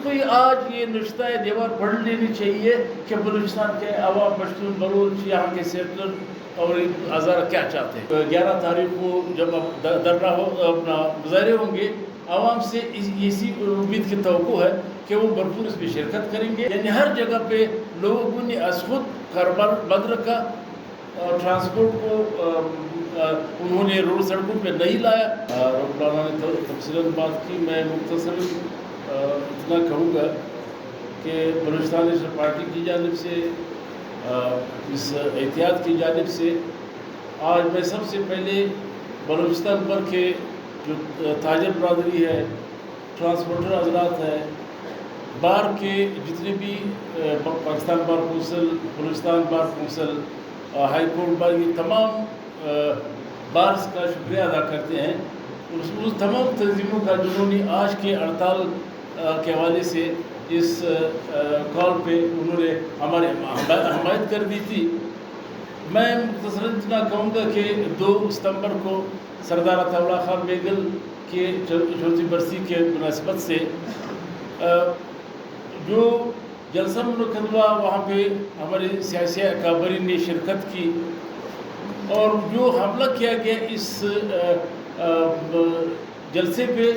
کو ہی آج یہ نشتہ دیوار پڑھ لینی چاہیے کہ بلوچستان کے عوام پشتون بلوچ یہاں کے سیٹلر اور ہزارہ کیا چاہتے ہیں۔ 11 تاریخ کو جب دھرنا اپنا مظاہرے ہوں گے، عوام سے اسی امید کی توقع ہے کہ وہ بھرپور اس میں شرکت کریں گے۔ یعنی ہر جگہ پہ لوگوں نے از خود کاروبار بند رکھا، ٹرانسپورٹ کو انہوں نے روڈ سڑکوں پہ نہیں لایا۔ مولانا نے تفصیلاً بات کی، میں مختصر اتنا کہوں گا کہ بلوچستان نیشنل پارٹی کی جانب سے، اس احتیاط کی جانب سے آج میں سب سے پہلے بلوچستان پر کے جو تاجر برادری ہے، ٹرانسپورٹر حضرات ہے، بار کے جتنے بھی Pakistan bar council, Balochistan bar council, high court bar, یہ تمام بارز کا شکریہ ادا کرتے ہیں، اس تمام تنظیموں کا جنہوں نے آج کے ہڑتال کے حوالے سے اس کال پہ انہوں نے ہماری حمایت کر دی تھی۔ میں مختصراً اتنا کہوں گا کہ 2 ستمبر کو سردار عطا اللہ خان میگل کے چوتھی برسی کے مناسبت سے جو جلسہ منعقد ہوا، وہاں پہ ہمارے سیاسی اکابرین نے شرکت کی اور جو حملہ کیا گیا اس جلسے پہ،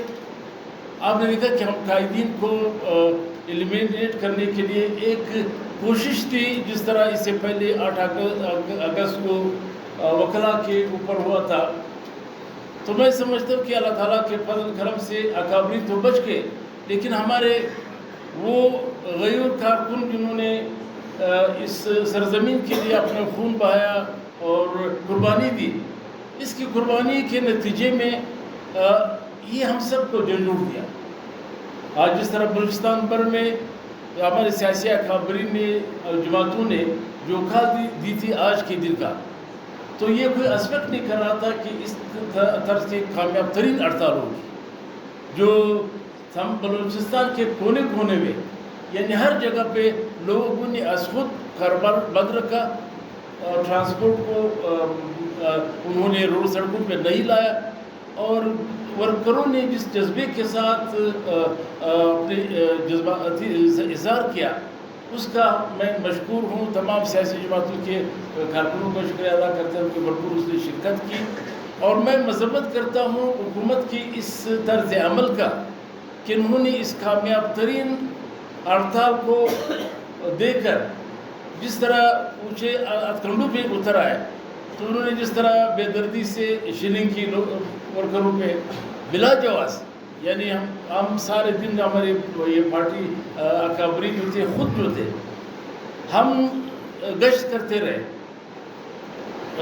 آپ نے دیکھا کہ ہم قائدین کو ایلیمینیٹ کرنے کے لیے ایک کوشش تھی، جس طرح اس سے پہلے 8 اگست کو وکلا کے اوپر ہوا تھا۔ تو میں سمجھتا ہوں کہ اللہ تعالیٰ کے فضل کرم سے اکابرین تو بچ گئے، لیکن ہمارے وہ غیور کارکن جنہوں نے اس سرزمین کے لیے اپنا خون بہایا اور قربانی دی، اس کی قربانی کے نتیجے میں یہ ہم سب کو جھنجھوڑ دیا۔ آج جس طرح بلوچستان بھر میں ہمارے سیاسی اکابرین نے اور جماعتوں نے جو کھا دی تھی آج کے دن کا، تو یہ کوئی ایکسپیکٹ نہیں کر رہا تھا کہ اس طرح سے کامیاب ترین ہڑتال ہوگی، جو ہم بلوچستان کے کونے کونے میں، یعنی ہر جگہ پہ لوگوں نے از خود کاروبار بند رکھا، ٹرانسپورٹ کو انہوں نے روڈ سڑکوں پہ نہیں لایا، اور ورکروں نے جس جذبے کے ساتھ اپنے جذباتی اظہار کیا، اس کا میں مشکور ہوں۔ تمام سیاسی جماعتوں کے کارکنوں کا شکریہ ادا کرتا ہوں کہ بھرپور اس نے شرکت کی، اور میں مذمت کرتا ہوں حکومت کی اس طرز عمل کا کہ انہوں نے اس کامیاب ترین ہڑتال کو دے کر جس طرح اونچے ہتھکنڈوں پہ اتر آئے، تو انہوں نے جس طرح بے دردی سے شیلنگ کی ورکروں پہ بلا جواز، یعنی ہم سارے دن ہمارے یہ پارٹی اکابرین جو تھے، خود جو تھے، ہم گشت کرتے رہے،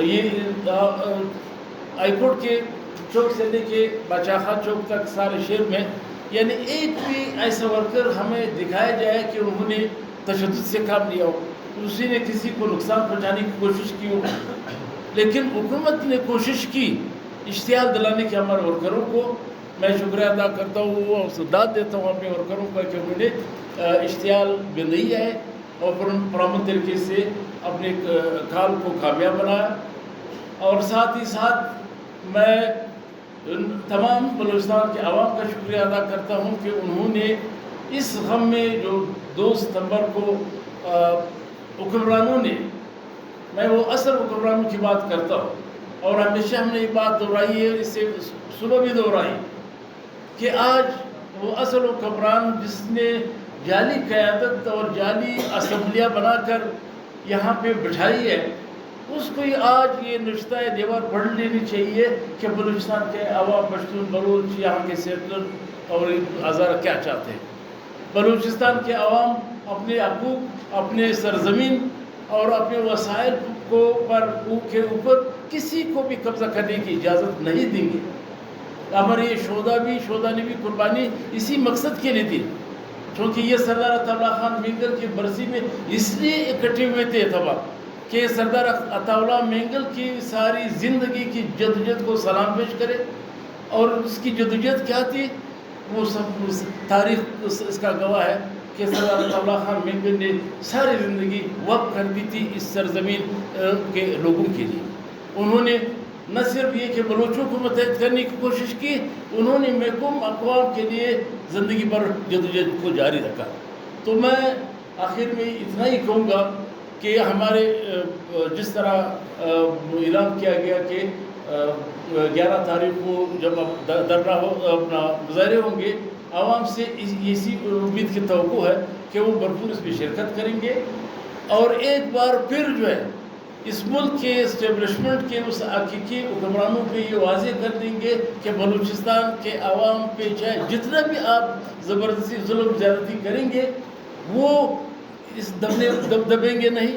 یہ ہائی کورٹ کے چوک سے لے کے باچاخا چوک تک سارے شہر میں، یعنی ایک بھی ایسا ورکر ہمیں دکھایا جائے کہ انہوں نے تشدد سے کام لیا ہو، اسی نے کسی کو نقصان پہنچانے کی کوشش کی ہو، لیکن حکومت نے کوشش کی اشتعال دلانے کے ہمارے ورکروں کو۔ میں شکریہ ادا کرتا ہوں اور داد دیتا ہوں اپنے ورکروں کا کہ انہوں نے اشتعال میں نہیں آئے اور پرامن طریقے سے اپنے کام کو کامیاب بنایا۔ اور ساتھ ہی ساتھ میں تمام بلوچستان کے عوام کا شکریہ ادا کرتا ہوں کہ انہوں نے اس غم میں جو 2 ستمبر کو حکمرانوں نے، میں وہ اصل حکمرانوں کی بات کرتا ہوں، اور ہمیشہ ہم نے یہ بات دہرائی ہے، اس سے صبح بھی دہرائی کہ آج وہ اصل حکمران جس نے جعلی قیادت اور جعلی اسمبلیاں بنا کر یہاں پہ بٹھائی ہے، اس کو ہی آج یہ نشتہ دیوار پڑھ لینی چاہیے کہ بلوچستان کے عوام پشتون بلوچ یہاں کے سیٹلر اور ہزارہ کیا چاہتے ہیں۔ بلوچستان کے عوام اپنے حقوق، اپنے سرزمین اور اپنے وسائل کے اوپر کسی کو بھی قبضہ کرنے کی اجازت نہیں دیں گے۔ ہمارے یہ شہداء نے بھی قربانی اسی مقصد کے لیے دی، کیونکہ یہ سردار عطا اللہ خان مینگل کی برسی میں اس لیے اکٹھے ہوئے تھے تمام کہ سردار عطا اللہ مینگل کی ساری زندگی کی جدوجہد کو سلام پیش کرے، اور اس کی جدوجہد کیا تھی وہ سب تاریخ اس کا گواہ ہے کہ سردار عطا اللہ خان مینگل نے ساری زندگی وقف کر دی تھی اس سرزمین کے لوگوں کے لیے۔ انہوں نے نہ صرف یہ کہ بلوچوں کو متحد کرنے کی کوشش کی، انہوں نے محکوم اقوام کے لیے زندگی بھر جدوجہد کو جاری رکھا۔ تو میں آخر میں اتنا ہی کہوں گا کہ ہمارے جس طرح اعلان کیا گیا کہ 11 تاریخ کو جب دھرنا اپنا مظاہرے ہوں گے، عوام سے اسی امید کی توقع ہے کہ وہ بھرپور اس میں شرکت کریں گے، اور ایک بار پھر جو ہے اس ملک کے اسٹیبلشمنٹ کے اس حقیقی حکمرانوں پہ یہ واضح کر دیں گے کہ بلوچستان کے عوام پہ چاہے جتنا بھی آپ زبردستی ظلم زیادتی کریں گے، وہ اس دبیں گے نہیں۔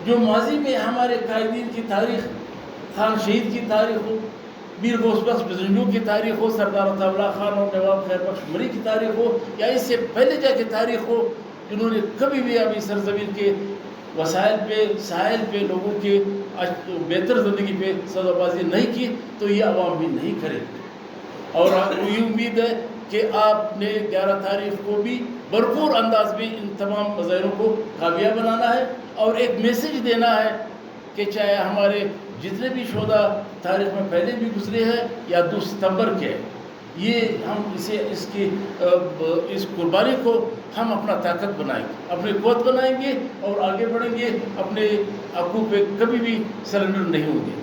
جو ماضی میں ہمارے قائدین کی تاریخ، خان شہید کی تاریخ ہو، میر غوث بخش بزنجو کی تاریخ ہو، سردار عطا اللہ خان اور نواب خیر بخش مری کی تاریخ ہو، یا اس سے پہلے جا کے تاریخ ہو، جنہوں نے کبھی بھی اپنی سرزمین کے وسائل پہ، ساحل پہ لوگوں کے بہتر زندگی پہ سودا بازی نہیں کی، تو یہ عوام بھی نہیں کرے۔ اور یہ امید ہے کہ آپ نے 11 تاریخ کو بھی بھرپور انداز میں ان تمام مظاہروں کو کامیاب بنانا ہے، اور ایک میسیج دینا ہے کہ چاہے ہمارے جتنے بھی شہداء تاریخ میں پہلے بھی گزرے ہیں یا 2 ستمبر کے، یہ ہم اس قربانی کو ہم اپنا طاقت بنائیں گے، اپنی قوت بنائیں گے، اور آگے بڑھیں گے، اپنے حقوق پہ کبھی بھی سرنڈر نہیں ہوں گے۔